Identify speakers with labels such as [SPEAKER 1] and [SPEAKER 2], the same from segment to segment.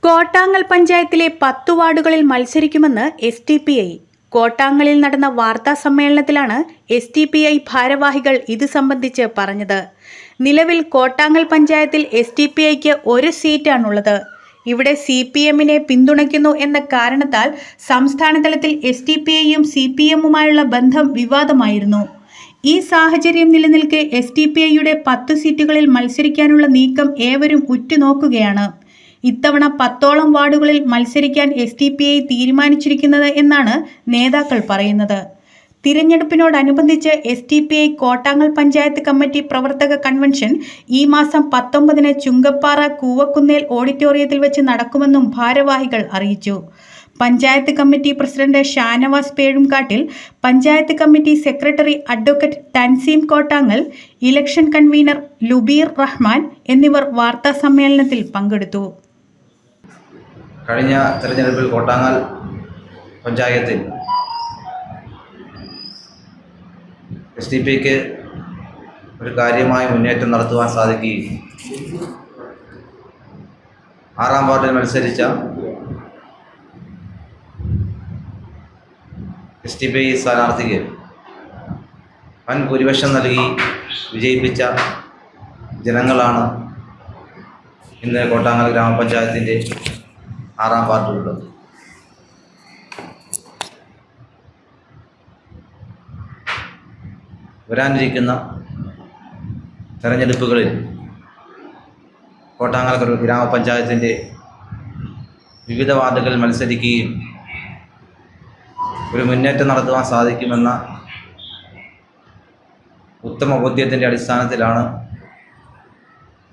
[SPEAKER 1] കോട്ടാങ്ങൽ പഞ്ചായത്തിലെ 10 വാർഡുകളിൽ മത്സരിക്കുമെന്ന് SDPI. കോട്ടാങ്ങലിൽ നടന്ന വാർത്താ സമ്മേളനത്തിലാണ് SDPI ഭാരവാഹികൾ ഇത് സംബന്ധിച്ച് പറഞ്ഞത്. നിലവിൽ കോട്ടാങ്ങൽ പഞ്ചായത്തിൽ SDPIക്ക് ഒരു സീറ്റാണുള്ളത്. ഇവിടെ CPMനെ പിന്തുണയ്ക്കുന്നു എന്ന കാരണത്താൽ സംസ്ഥാനതലത്തിൽ SDPIയും CPMുമായുള്ള ബന്ധം വിവാദമായിരുന്നു. ഈ സാഹചര്യം നിലനിൽക്കെ SDPIയുടെ 10 സീറ്റുകളിൽ മത്സരിക്കാനുള്ള നീക്കം ഏവരും ഉറ്റുനോക്കുകയാണ്. ഇത്തവണ 10ഓളം വാർഡുകളിൽ മത്സരിക്കാൻ SDPI തീരുമാനിച്ചിരിക്കുന്നത് എന്നാണ് നേതാക്കൾ പറയുന്നത്. തിരഞ്ഞെടുപ്പിനോടനുബന്ധിച്ച് SDPI കോട്ടാങ്ങൽ പഞ്ചായത്ത് കമ്മിറ്റി പ്രവർത്തക കൺവെൻഷൻ ഈ മാസം 19-ന് ചുങ്കപ്പാറ കൂവക്കുന്നേൽ ഓഡിറ്റോറിയത്തിൽ വെച്ച് നടക്കുമെന്നും ഭാരവാഹികൾ അറിയിച്ചു. Panchayat committee president Shanavas Pezhumkattil, panchayat committee secretary advocate Thanseem Kottangal, election convener Lubeer Rahman എന്നിവർ വാർത്താ സമ്മേളനത്തിൽ പങ്കെടുത്തു.
[SPEAKER 2] കഴിഞ്ഞ തെരഞ്ഞെടുപ്പിൽ കോട്ടാങ്ങൽ പഞ്ചായത്തിൽ SDPIക്ക് ഒരു കാര്യമായ മുന്നേറ്റം നടത്തുവാൻ സാധിക്കുകയും 6-ാം വാർഡിൽ മത്സരിച്ച SDPI സ്ഥാനാർത്ഥിക്ക് വൻ ഭൂരിപക്ഷം നൽകി വിജയിപ്പിച്ച ജനങ്ങളാണ് ഇന്ന് കോട്ടാങ്ങൽ ഗ്രാമപഞ്ചായത്തിൻ്റെ 6-ാം വാർഡിലുള്ളത്. വരാനിരിക്കുന്ന തെരഞ്ഞെടുപ്പുകളിൽ കോട്ടാങ്ങൽ ഗ്രാമപഞ്ചായത്തിൻ്റെ വിവിധ വാർഡുകളിൽ മത്സരിക്കുകയും ഒരു മുന്നേറ്റം നടത്തുവാൻ സാധിക്കുമെന്ന ഉത്തമ ബോധ്യത്തിൻ്റെ അടിസ്ഥാനത്തിലാണ്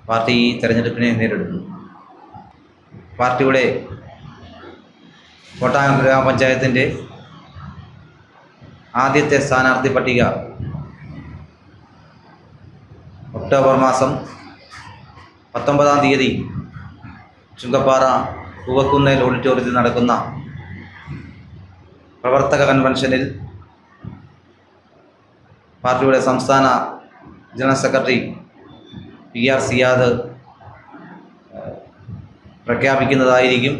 [SPEAKER 2] പാർട്ടി ഈ തെരഞ്ഞെടുപ്പിനെ നേരിടുന്നത്. പാർട്ടിയുടെ കോട്ടാങ്ങൽ ഗ്രാമപഞ്ചായത്തിൻ്റെ ആദ്യത്തെ സ്ഥാനാർത്ഥി പട്ടിക ഒക്ടോബർ മാസം 19-ാം തീയതി ചുങ്കപ്പാറ കൂവക്കുന്നേൽ ഓഡിറ്റോറിയത്തിൽ നടക്കുന്ന പ്രവർത്തക കൺവെൻഷനിൽ പാർട്ടിയുടെ സംസ്ഥാന ജനറൽ സെക്രട്ടറി PR സിയാദ് പ്രഖ്യാപിക്കുന്നതായിരിക്കും.